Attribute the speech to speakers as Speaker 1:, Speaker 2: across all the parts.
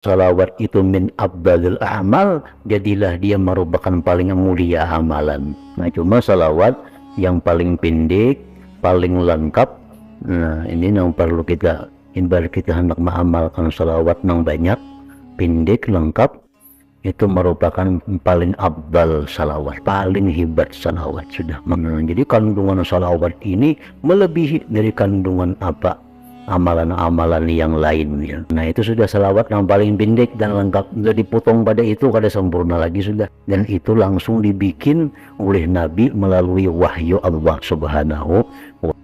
Speaker 1: salawat itu min afdalil a'mal, jadilah dia merupakan paling mulia amalan. Nah, cuma salawat yang paling pendek, paling lengkap, nah ini yang perlu kita hendak mengamalkan. Salawat yang banyak, pendek, lengkap, itu merupakan paling afdal salawat, paling hebat salawat sudah. Jadi kandungan salawat ini melebihi dari kandungan amalan-amalan yang lainnya. Nah, itu sudah salawat yang paling pendek dan lengkap. Sudah dipotong pada itu, kada sempurna lagi sudah. Dan itu langsung dibikin oleh Nabi melalui wahyu Allah Subhanahu wa ta'ala.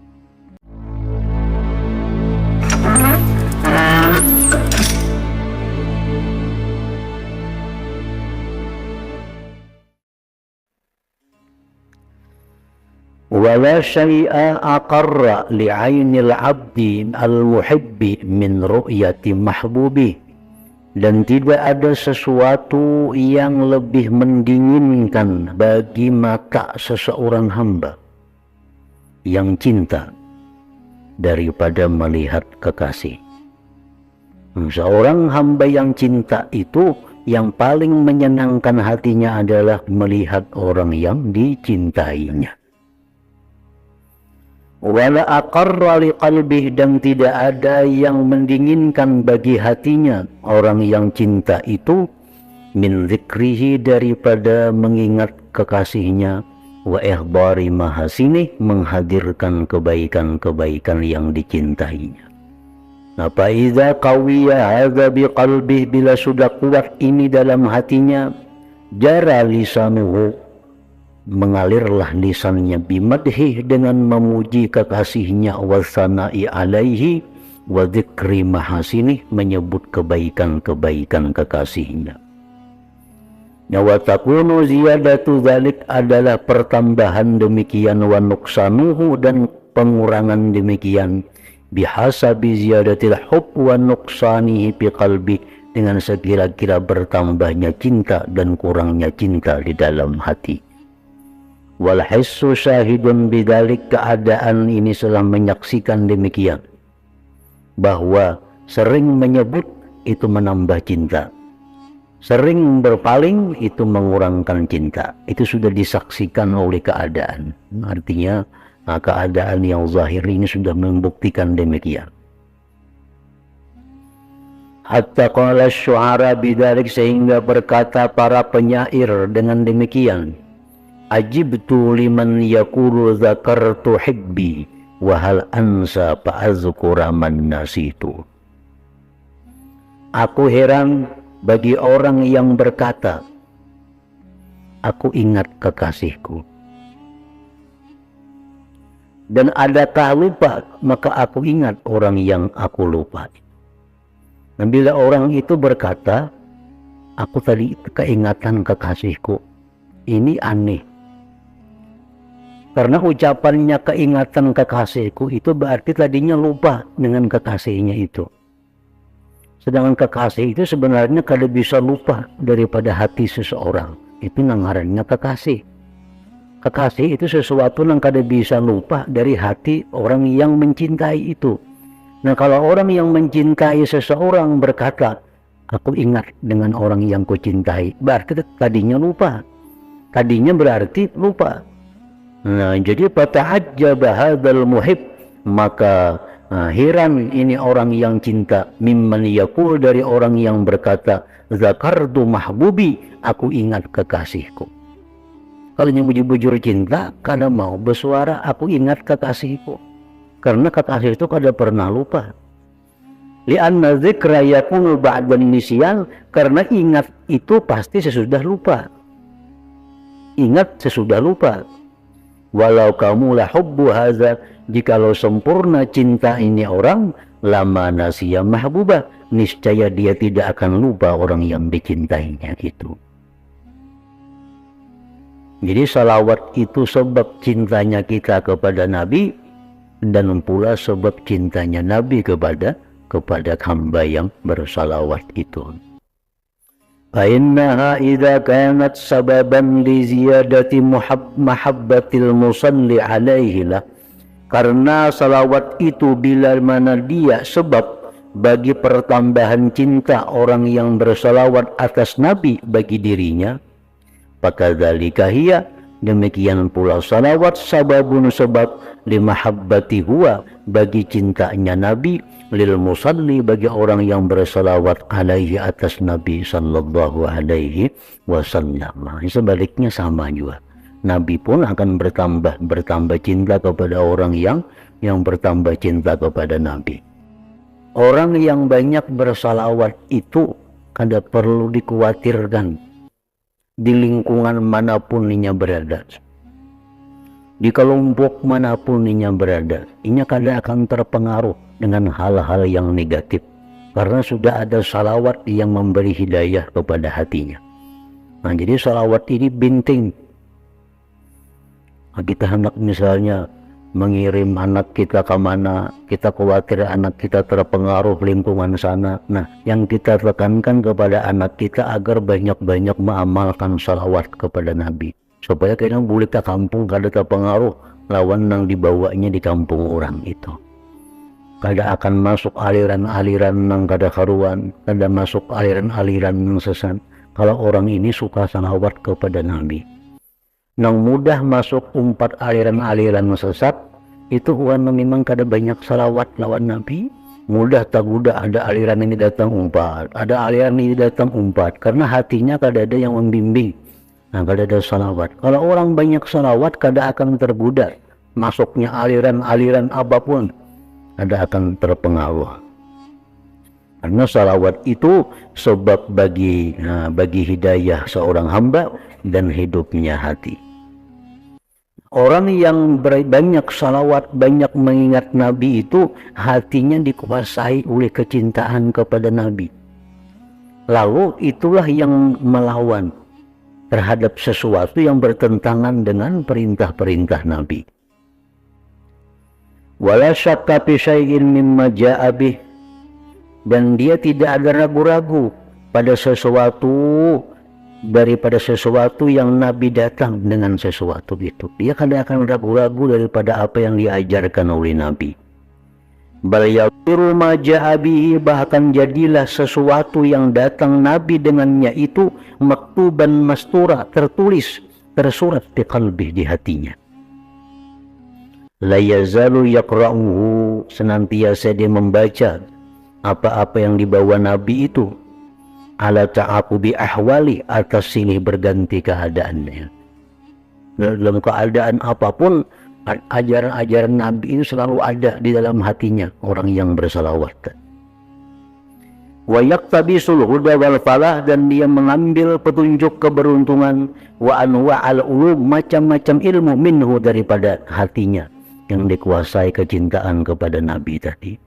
Speaker 1: Wala syai'a aqarra li'ainil 'abdi al-muhibbi min ru'yati mahbubi, dan tidak ada sesuatu yang lebih mendinginkan bagi mata seseorang hamba yang cinta daripada melihat kekasih. Seorang hamba yang cinta itu yang paling menyenangkan hatinya adalah melihat orang yang dicintainya. Wala aqarra liqalbih, dan tidak ada yang mendinginkan bagi hatinya orang yang cinta itu min zikrihi, daripada mengingat kekasihnya, wa ihbari mahasinih, menghadirkan kebaikan-kebaikan yang dicintainya. Nah, fa iza qawiya hadza biqalbih, bila sudah kuat ini dalam hatinya, jara lisanuhu, mengalirlah lisannya, bimadhi, dengan memuji kekasihnya, wa sana'i alaihi, wa dzikri mahasinih, menyebut kebaikan-kebaikan kekasihnya. Wa takunu ziyadatu dzalik, adalah pertambahan demikian, wa nuqsanuhu, dan pengurangan demikian, bihasabi ziyadatil hub wa nuqsanihi fi qalbi, dengan sekira-kira bertambahnya cinta dan kurangnya cinta di dalam hati. Wal hissu syahidun bidzalik, keadaan ini telah menyaksikan demikian, bahwa sering menyebut itu menambah cinta, sering berpaling itu mengurangkan cinta. Itu sudah disaksikan oleh keadaan. Artinya keadaan yang zahir ini sudah membuktikan demikian. Hatta qala syu'ara bidzalik, sehingga berkata para penyair dengan demikian, ajibtu liman yaqulu dzakartu hibbi wa hal ansa fa'azkura man nasitu. Aku heran bagi orang yang berkata, aku ingat kekasihku, dan adakah lupa maka aku ingat orang yang aku lupa. Dan bila orang itu berkata, aku tadi keingatan kekasihku, ini aneh. Karena ucapannya keingatan kekasihku itu berarti tadinya lupa dengan kekasihnya itu. Sedangkan kekasih itu sebenarnya kada bisa lupa daripada hati seseorang. Itu ngarannya kekasih. Kekasih itu sesuatu yang kada bisa lupa dari hati orang yang mencintai itu. Nah, kalau orang yang mencintai seseorang berkata, aku ingat dengan orang yang kucintai, berarti tadinya lupa. Tadinya berarti lupa. Nah, jadi fata'ajjaba hadzal muhib, maka heran ini orang yang cinta, mimman yaqul, dari orang yang berkata, zakartu mahbubi, aku ingat kekasihku. Kalau yang bujur-bujur cinta, kada mau bersuara aku ingat kekasihku, karena kekasih itu kada pernah lupa. Li'anna dzikra yakunu ba'dan nisyan, karena ingat itu pasti sesudah lupa. Ingat sesudah lupa. Walau kamu la hubbu hadza, jikalau sempurna cinta ini orang, lama nasiya mahbubah, niscaya dia tidak akan lupa orang yang dicintainya itu. Jadi salawat itu sebab cintanya kita kepada Nabi, dan pula sebab cintanya Nabi kepada hamba yang bersalawat itu. فإنها إذا كانت سببا لزيادة محبة المصلي عليه lah, karena salawat itu bila mana dia sebab bagi pertambahan cinta orang yang bersalawat atas Nabi bagi dirinya, fakadzalika hiya, demikian pula salawat sababun sebab limahabbati huwa, bagi cintanya Nabi, lil musalli, bagi orang yang bersalawat alaihi atas Nabi sallallahu alaihi wasallam. Sebaliknya sama juga, Nabi pun akan bertambah cinta kepada orang yang bertambah cinta kepada Nabi. Orang yang banyak bersalawat itu kada perlu dikhawatirkan di lingkungan manapun inya berada, di kelompok manapun inya berada, inya kada akan terpengaruh dengan hal-hal yang negatif, karena sudah ada salawat yang memberi hidayah kepada hatinya. Nah, jadi salawat ini binting. Nah, kita hendak misalnya mengirim anak kita ke mana, kita khawatir anak kita terpengaruh lingkungan sana. Nah, yang kita tekankan kepada anak kita agar banyak-banyak mengamalkan salawat kepada Nabi, supaya kita boleh ke kampung kada terpengaruh lawan yang dibawanya di kampung orang itu. Kada akan masuk aliran-aliran yang kada karuan, kada masuk aliran-aliran yang sesat. Kalau orang ini suka salawat kepada Nabi, nang mudah masuk umpat aliran-aliran sesat itu karena memang kada banyak salawat lawan Nabi. Mudah tak mudah ada aliran ini datang umpat, ada aliran ini datang umpat, karena hatinya kada ada yang membimbing. Nah, kada ada salawat. Kalau orang banyak salawat, kada akan terbudak masuknya aliran-aliran apapun, kada akan terpengaruh. Karena salawat itu sebab bagi hidayah seorang hamba dan hidupnya hati. Orang yang banyak salawat, banyak mengingat Nabi itu hatinya dikuasai oleh kecintaan kepada Nabi. Lalu itulah yang melawan terhadap sesuatu yang bertentangan dengan perintah-perintah Nabi. Wala syakka fi syai'in mimma ja'a bih, dan dia tidak ada ragu-ragu pada sesuatu daripada sesuatu yang Nabi datang dengan sesuatu itu. Dia kada akan ragu-ragu daripada apa yang diajarkan oleh Nabi. Bal yaqiru ma ja'a bihi, bahkan jadilah sesuatu yang datang Nabi dengannya itu maktuban mastura, tertulis, tersurat di qalbi, di hatinya. La yazalu yaqra'uhu, senantiasa dia membaca apa-apa yang dibawa Nabi itu, ala ta'aqubi ahwali, atas silih berganti keadaannya. Dalam keadaan apapun, ajaran-ajaran Nabi itu selalu ada di dalam hatinya orang yang bersalawat. Wa yaktabisul huda wal falah, dan dia mengambil petunjuk keberuntungan, wa anwa'al ulum, macam-macam ilmu, minhu, daripada hatinya yang dikuasai kecintaan kepada Nabi tadi.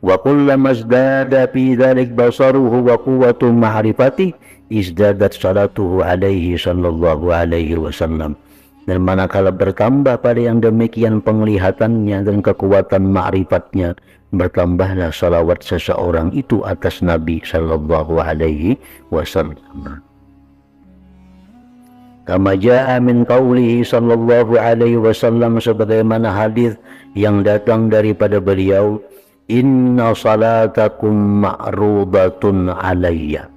Speaker 1: Wa kullama izdada fi dzalik basaruhu wa quwwatu ma'rifati izdadat salatuhu alaihi sallallahu alaihi wasallam. Dan manakala bertambah pada yang demikian penglihatannya dan kekuatan ma'rifatnya, bertambahlah salawat seseorang itu atas Nabi sallallahu alaihi wasallam. Kama jaa min qaulihi sallallahu alaihi wasallam, sebagaimana hadis yang datang daripada beliau, inna salatakum ma'rudatun alayya,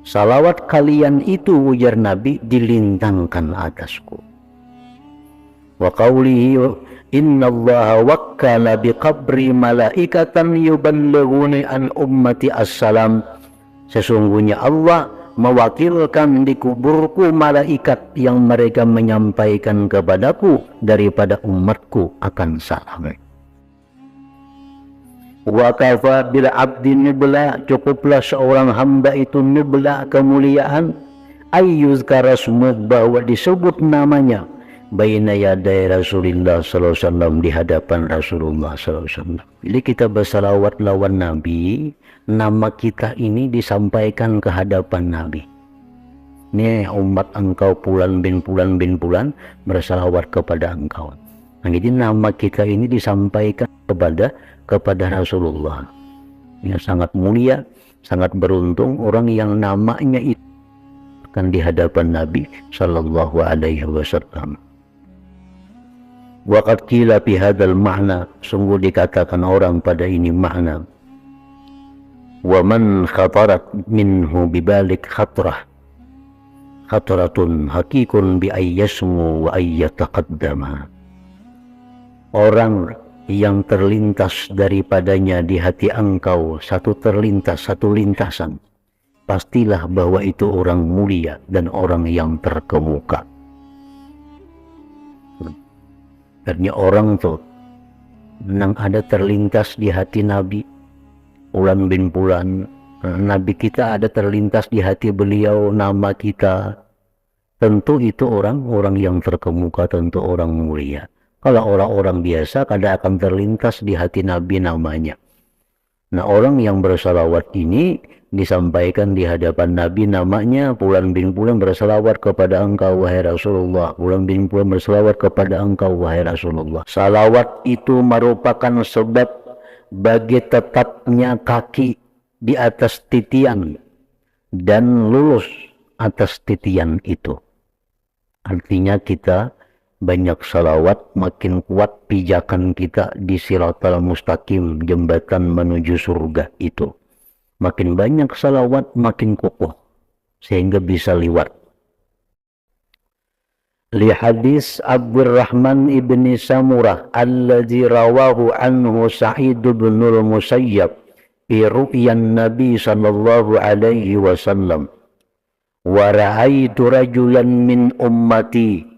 Speaker 1: salawat kalian itu, ujar Nabi, dilintangkan atasku. Wa qawlihi inna allaha wakkala biqabri malaikatan yuballighuni an ummati assalam, sesungguhnya Allah mewakilkan di kuburku malaikat yang mereka menyampaikan kepadaku daripada umatku akan salam. Wa kafa bil abdi nibla, cukuplah seorang hamba itu nibla, kemuliaan, ayyuzkara smuh, bahwa disebut namanya, baina yaday Rasulullah sallallahu alaihi wasallam, di hadapan Rasulullah sallallahu alaihi wasallam. Bila kita bersalawat lawan Nabi, nama kita ini disampaikan ke hadapan Nabi. Nih umat engkau Fulan bin Fulan bin Fulan bersalawat kepada engkau. Nah, jadi nama kita ini disampaikan kepada Rasulullah. Ini sangat mulia, sangat beruntung orang yang namanya itu akan di hadapan Nabi sallallahu alaihi wasallam. Waqad qila fi hadzal ma'na, sungguh dikatakan orang pada ini makna. Wa man khatarat minhu bibalik khatrah, khatratun hakikun bi ayyasmu wa ayyataqaddama. Orang yang terlintas daripadanya di hati engkau satu terlintas, satu lintasan, pastilah bahwa itu orang mulia dan orang yang terkemuka. Artinya orang tuh nang ada terlintas di hati Nabi Fulan bin Fulan, Nabi kita ada terlintas di hati beliau nama kita, tentu itu orang yang terkemuka, tentu orang mulia. Kalau orang-orang biasa kadang akan terlintas di hati Nabi namanya. Nah, orang yang bersalawat ini disampaikan di hadapan Nabi namanya Fulan bin Fulan bersalawat kepada engkau wahai Rasulullah, Fulan bin Fulan bersalawat kepada engkau wahai Rasulullah. Salawat itu merupakan sebab bagi tetapnya kaki di atas titian dan lulus atas titian itu. Artinya kita banyak salawat, makin kuat pijakan kita di Siratal Mustaqim, jembatan menuju surga itu. Makin banyak salawat, makin kokoh, sehingga bisa liwat. Li hadis Abdurrahman ibni Samurah alladzi rawahu anhu Sa'id bin al-Musayyab fi ru'yan Nabi sallallahu alaihi wasallam. Wa ra'aitu rajulan min ummati.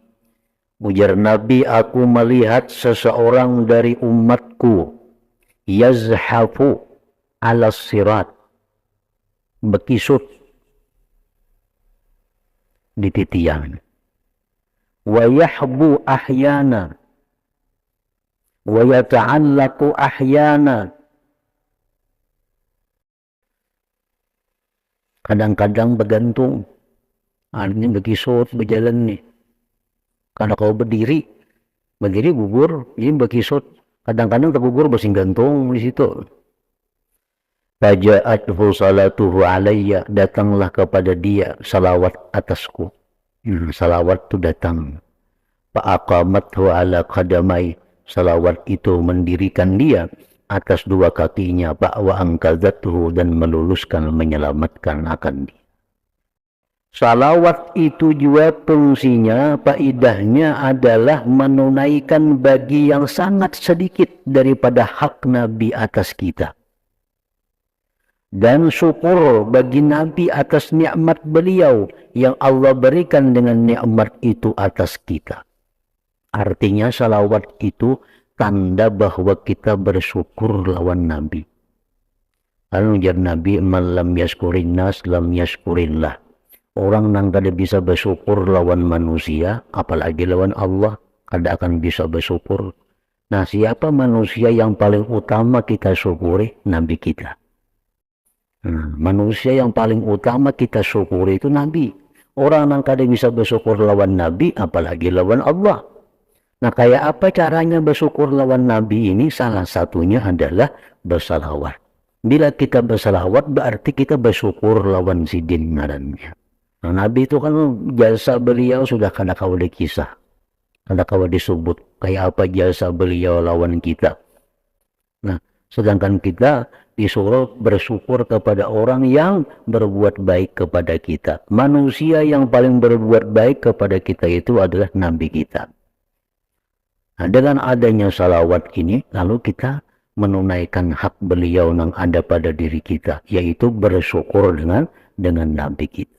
Speaker 1: Ujar Nabi, aku melihat seseorang dari umatku yazhafu ala sirat, bekisut di titian, wa yahbu ahyana wa yata'allaku ahyana, kadang-kadang bergantung, artinya bekisut berjalan nih. Karena kau berdiri gugur, ini bekisut. Kadang-kadang tergugur bersing gantung di situ. Faja'athu salatuhu alayya, datanglah kepada dia salawat atasku. Salawat itu datang. Fa'aqamathu ala qadamai, salawat itu mendirikan dia atas dua kakinya. Wa angkazathu, dan meluluskan, menyelamatkan akan dia. Salawat itu juga fungsinya, faidahnya adalah menunaikan bagi yang sangat sedikit daripada hak Nabi atas kita. Dan syukur bagi Nabi atas nikmat beliau yang Allah berikan dengan nikmat itu atas kita. Artinya salawat itu tanda bahwa kita bersyukur lawan Nabi. Lalu ujar Nabi, man lam yaskurin nas lam yaskurillah. Orang yang kada bisa bersyukur lawan manusia, apalagi lawan Allah, kada akan bisa bersyukur. Nah, siapa manusia yang paling utama kita syukuri? Nabi kita. Manusia yang paling utama kita syukuri itu Nabi. Orang yang kada bisa bersyukur lawan Nabi, apalagi lawan Allah. Nah, kayak apa caranya bersyukur lawan Nabi ini? Salah satunya adalah bersalawat. Bila kita bersalawat, berarti kita bersyukur lawan sidin ngarannya. Nah, Nabi itu kan jasa beliau sudah kada kawa dikisah, kada kawa disebut kayak apa jasa beliau lawan kita. Nah, sedangkan kita disuruh bersyukur kepada orang yang berbuat baik kepada kita. Manusia yang paling berbuat baik kepada kita itu adalah Nabi kita. Nah, dengan adanya salawat ini, lalu kita menunaikan hak beliau yang ada pada diri kita, yaitu bersyukur dengan Nabi kita.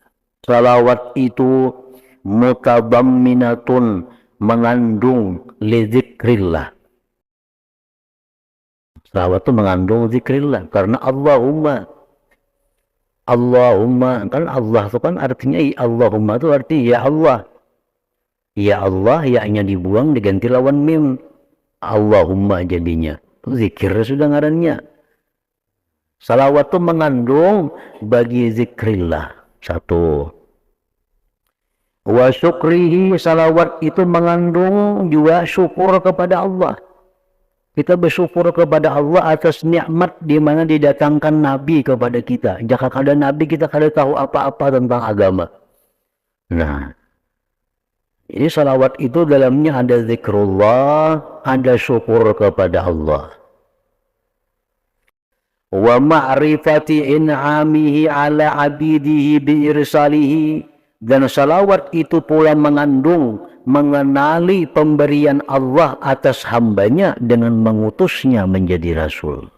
Speaker 1: Salawat itu mutabamminatun, mengandung lizikrillah. Salawat itu mengandung zikrillah, karena Allahumma kan Allah itu kan artinya Allahumma itu arti ya Allah. Ya Allah, ya-nya dibuang diganti lawan mim. Allahumma jadinya. Zikir sudah ngarannya. Salawat itu mengandung bagi zikrillah. Satu. Wa syukrihi, salawat itu mengandung juga syukur kepada Allah. Kita bersyukur kepada Allah atas nikmat di mana didatangkan Nabi kepada kita. Jika kada Nabi, kita kada tahu apa-apa tentang agama. Nah, Jadi salawat itu dalamnya ada zikrullah, ada syukur kepada Allah. Wa ma'rifati in'amihi ala abidihi biirsalihi, dan salawat itu pula mengandung mengenali pemberian Allah atas hambanya dengan mengutusnya menjadi rasul.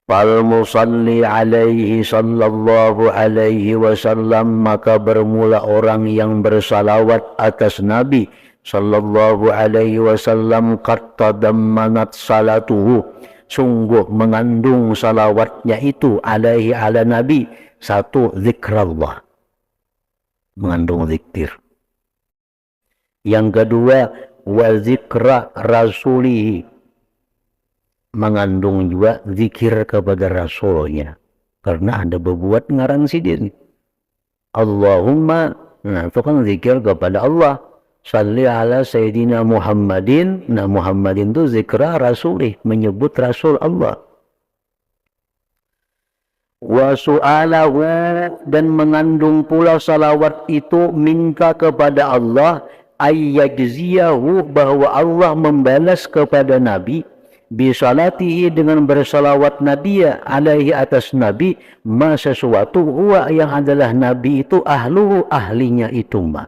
Speaker 1: Fal musalli alaihi sallallahu alaihi wasallam, maka bermula orang yang bersalawat atas Nabi sallallahu alaihi wasallam, qattadammanat salatuhu, sungguh mengandung salawatnya itu alaihi ala Nabi, satu, zikrullah, mengandung zikir. Yang kedua, wa zikra rasulihi, mengandung juga zikir kepada rasulnya, karena ada berbuat ngarang sidin. Allahumma, nah itu kan zikir kepada Allah. Salli ala Sayyidina Muhammadin, nah Muhammadin itu zikra rasulih, menyebut rasul Allah. Wa su'alahu, dan mengandung pula salawat itu minta kepada Allah, ayyajziyahu, bahwa Allah membalas kepada Nabi, bisalatihi, dengan bersalawat Nabi alaihi atas Nabi, ma sesuatu huwa yang adalah Nabi itu ahluhu, ahlinya itu ma.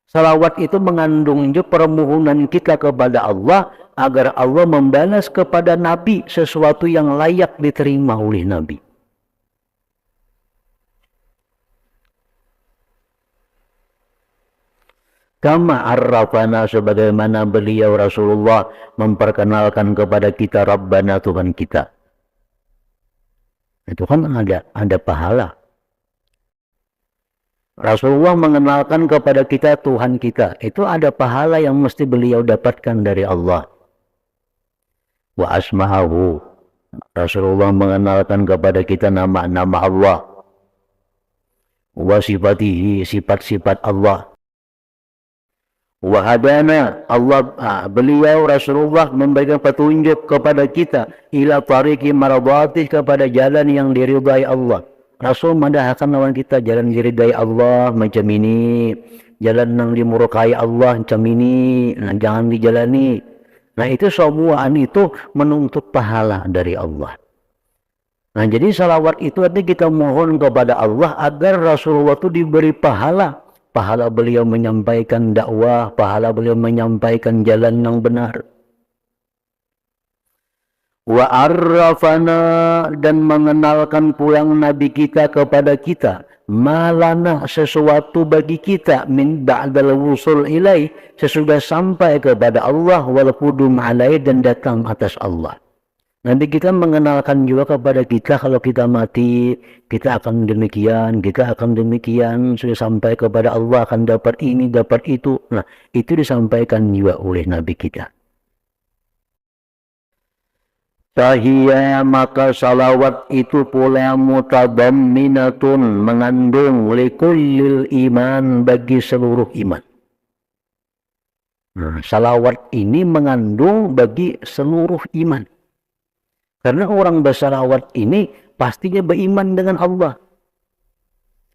Speaker 1: Salawat itu mengandung juga permohonan kita kepada Allah agar Allah membalas kepada Nabi sesuatu yang layak diterima oleh Nabi. Kama arrafana, sebagaimana beliau Rasulullah memperkenalkan kepada kita Rabbana, Tuhan kita. Itu kan ada pahala. Rasulullah mengenalkan kepada kita Tuhan kita. Itu ada pahala yang mesti beliau dapatkan dari Allah. Wa asma'ahu, Rasulullah mengenalkan kepada kita nama-nama Allah. Wa sifatihi, sifat-sifat Allah. Wahadana, beliau Rasulullah memberikan petunjuk kepada kita ila tariqi maradhatih, kepada jalan yang diridai Allah. Rasul mendahkan lawan kita jalan diridai Allah macam ini, jalan yang dimurkai Allah macam ini, nah, jangan dijalani. Nah itu semua itu menuntut pahala dari Allah. Nah jadi salawat itu artinya kita mohon kepada Allah agar Rasulullah itu diberi pahala. Pahala beliau menyampaikan dakwah, pahala beliau menyampaikan jalan yang benar. Wa arrafana, dan mengenalkan pulang Nabi kita kepada kita, malana, sesuatu bagi kita, min ba'dal wusul ilai, sesudah sampai kepada Allah, wal qudum alai, dan datang atas Allah. Nabi kita mengenalkan juga kepada kita kalau kita mati, kita akan demikian, kita akan demikian, sudah sampai kepada Allah akan dapat ini, dapat itu. Nah, itu disampaikan juga oleh Nabi kita. Tahiyya, maka salawat itu pula mutadamminatun, mengandung likullil iman, bagi seluruh iman. Nah, salawat ini mengandung bagi seluruh iman. Karena orang bersalawat ini pastinya beriman dengan Allah.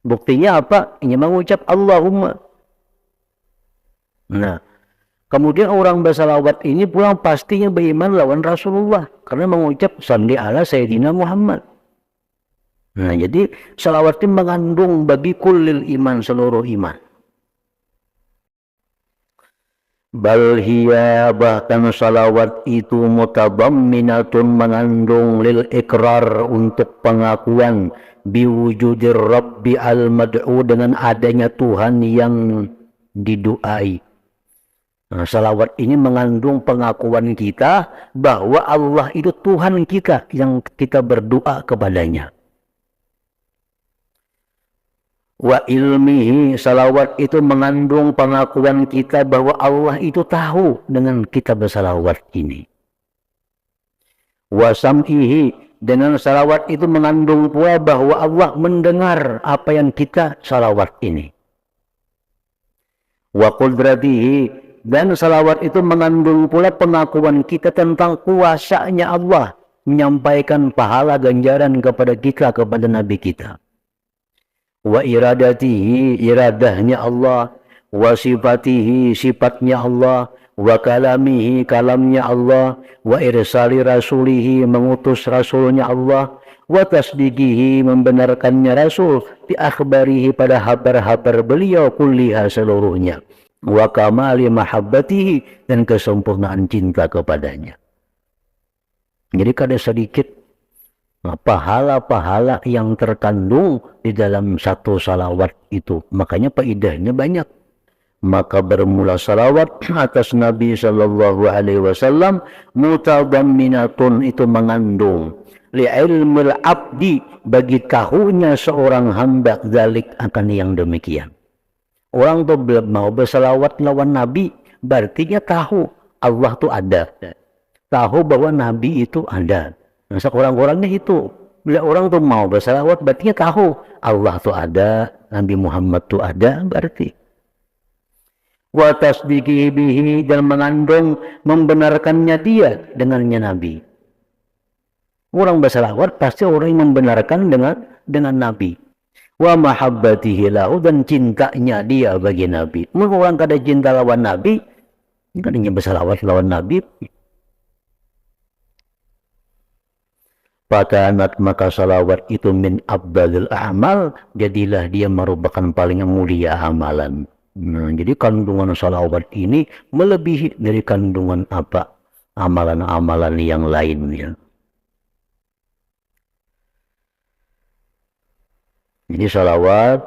Speaker 1: Buktinya apa? Ini mengucap Allahumma. Nah, kemudian orang bersalawat ini pulang pastinya beriman lawan Rasulullah. Karena mengucap salli ala Sayyidina Muhammad. Nah, jadi salawat ini mengandung bagi kullil iman, seluruh iman. Bal hiya, bahkan salawat itu mutadamminatun, mengandung lil ikrar, untuk pengakuan biwujudir Rabbi al-mad'u, dengan adanya Tuhan yang diduai. Nah, salawat ini mengandung pengakuan kita bahwa Allah itu Tuhan kita yang kita berdoa kepadanya. Wa ilmihi, salawat itu mengandung pengakuan kita bahwa Allah itu tahu dengan kita bersalawat ini. Wa sam'ihi, dengan salawat itu mengandung pula bahwa Allah mendengar apa yang kita salawat ini. Wa qudratihi, dan salawat itu mengandung pula pengakuan kita tentang kuasanya Allah menyampaikan pahala ganjaran kepada kita, kepada Nabi kita. wa iradatihi, iradahnya Allah, wa sifatihi, sifatnya Allah, wa kalamihi, kalamnya Allah, wa irsali rasulihi, mengutus rasulnya Allah, wa tasdiqihi, membenarkannya rasul, di akhbarihi, pada habar-habar beliau, kulliha, seluruhnya, wa kamali mahabbatihi, dan kesempurnaan cinta kepadanya. Jadi kada sedikit pahala-pahala yang terkandung di dalam satu salawat itu. Makanya faedahnya banyak. Maka bermula salawat atas Nabi Sallallahu Alaihi Wasallam mutadamminatun, itu mengandung li'ilmil abdi, bagi tahunya seorang hamba, dzalik, akan yang demikian. Orang tuh belum mau bersalawat lawan Nabi, berarti tahu Allah tuh ada, tahu bahwa Nabi itu ada. Nah, sekurang-kurangnya itu, bila orang tuh mau bersalawat, berarti tahu Allah tuh ada, Nabi Muhammad tuh ada, berarti. Wa tasdiqi bihi, dan mengandung membenarkannya dia dengannya Nabi. Orang bersalawat pasti orang yang membenarkan dengan Nabi. Wa mahabbatihi lahu, dan cintanya dia bagi Nabi. Mungkin orang kada cinta lawan Nabi, kadanya bersalawat lawan Nabi. Fakanat, maka salawat itu min abdalil a'mal, jadilah dia merupakan paling mulia amalan. Nah, jadi kandungan salawat ini melebihi dari kandungan apa? Amalan-amalan yang lainnya. Jadi salawat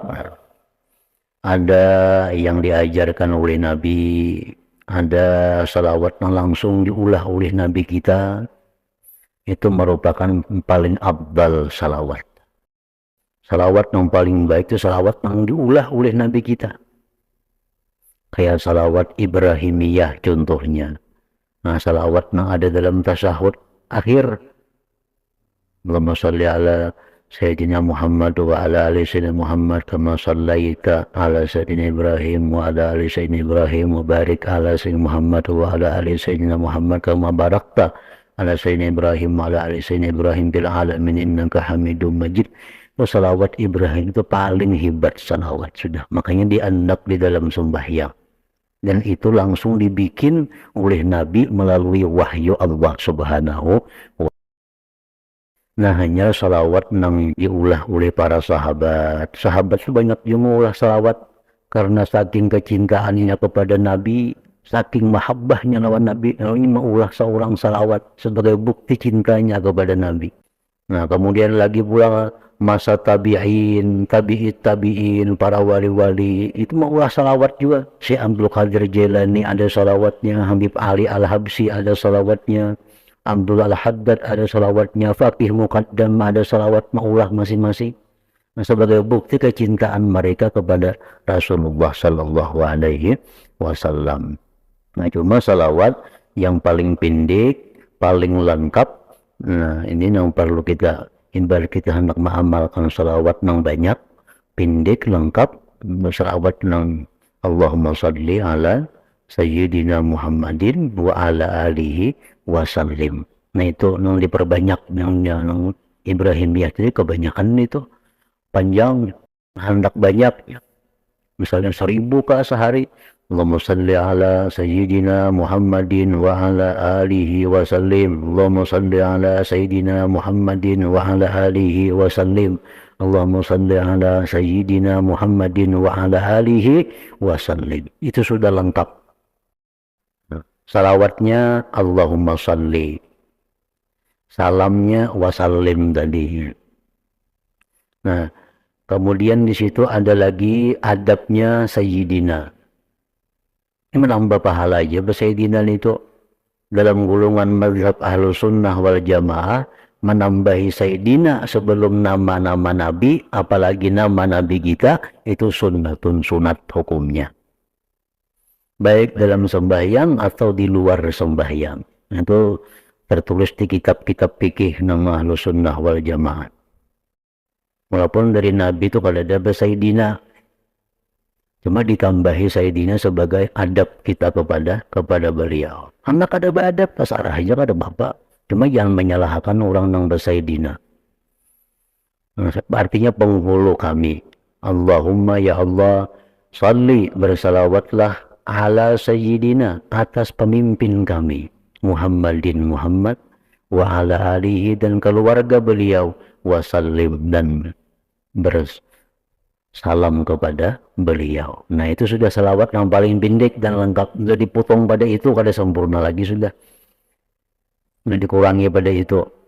Speaker 1: ada yang diajarkan oleh Nabi, ada salawat yang langsung diulah oleh Nabi kita. Itu merupakan paling abdal salawat. Salawat yang paling baik itu salawat yang diulah oleh Nabi kita. Kayak salawat Ibrahimiyah contohnya. Nah, salawat yang ada dalam tasahud akhir. Allahumma sholli ala Sayyidina Muhammad wa ala ali Sayyidina Muhammad kama shallaita ala Sayyidina Ibrahim wa ala ali Sayyidina Ibrahim wa barik ala Sayyidina Muhammad wa ala ali Sayyidina Muhammad kama barakta ala Sayyidina Ibrahim wa ala ali Sayyidina Ibrahim bil alamin innaka Hamidum Majid. Salawat Ibrahim itu paling hebat salawat sudah. Makanya diandak di dalam sembahyang. Dan itu langsung dibikin oleh Nabi melalui wahyu Allah Subhanahu wa ta'ala. Nah, hanya salawat yang diulah oleh para sahabat. Sahabat itu banyak yang mengulah salawat karena saking kecintaannya kepada Nabi, saking mahabbahnya lawan Nabi, ini mengulah seorang salawat sebagai bukti cintanya kepada Nabi. Nah, kemudian lagi pula masa tabi'in, tabi'in, para wali-wali itu mengulah salawat juga. Syekh Abdul Qadir Jailani ada salawatnya, Habib Ali Al-Habsyi ada salawatnya, Abdul Al-Haddad ada salawatnya, Faqih Muqaddam ada salawat mengulah masing-masing. Nah, sebagai bukti kecintaan mereka kepada Rasulullah Sallallahu Alaihi Wasallam. Nah, cuma salawat yang paling pendek, paling lengkap. Nah, ini yang perlu kita hendak mengamalkan salawat yang banyak, pendek, lengkap, salawat yang Allahumma salli ala Sayyidina Muhammadin wa ala alihi wasallim. Nah, itu yang diperbanyak, yang Ibrahimiyah itu kebanyakan itu panjang, hendak banyak. Misalnya 1000 kah sehari. Allahumma salli ala Sayyidina Muhammadin wa ala alihi wa sallim. Allahumma salli ala Sayyidina Muhammadin wa ala alihi wa sallim. Allahumma salli ala Sayyidina Muhammadin wa ala alihi wa sallim. Itu sudah lengkap. Salawatnya Allahumma salli. Salamnya wa sallim tadi. Nah, kemudian di situ ada lagi adabnya Sayyidina. Ini menambah pahala aja. Sayyidina itu dalam golongan mazhab Ahlus Sunnah wal Jamaah menambahi Sayyidina sebelum nama-nama Nabi, apalagi nama Nabi kita, itu sunnatun, sunat hukumnya. Baik dalam sembahyang atau di luar sembahyang. Itu tertulis di kitab-kitab fikih nama Ahlus Sunnah wal Jamaah. Walaupun dari Nabi itu kalau ada Sayyidina, cuma ditambahi Sayyidina sebagai adab kita kepada beliau. Anak ada adab, pasarah aja ada bapak. Cuma jangan menyalahkan orang yang bersayyidina. Artinya penghulu kami. Allahumma ya Allah, salli, bersalawatlah ala sayyidina, atas pemimpin kami Muhammadin Muhammad, wa ala alihi, dan keluarga beliau, wasallim, dan bersalam kepada beliau. Nah itu sudah salawat yang paling pendek dan lengkap. Sudah dipotong pada itu kada sempurna lagi, sudah dikurangi pada itu.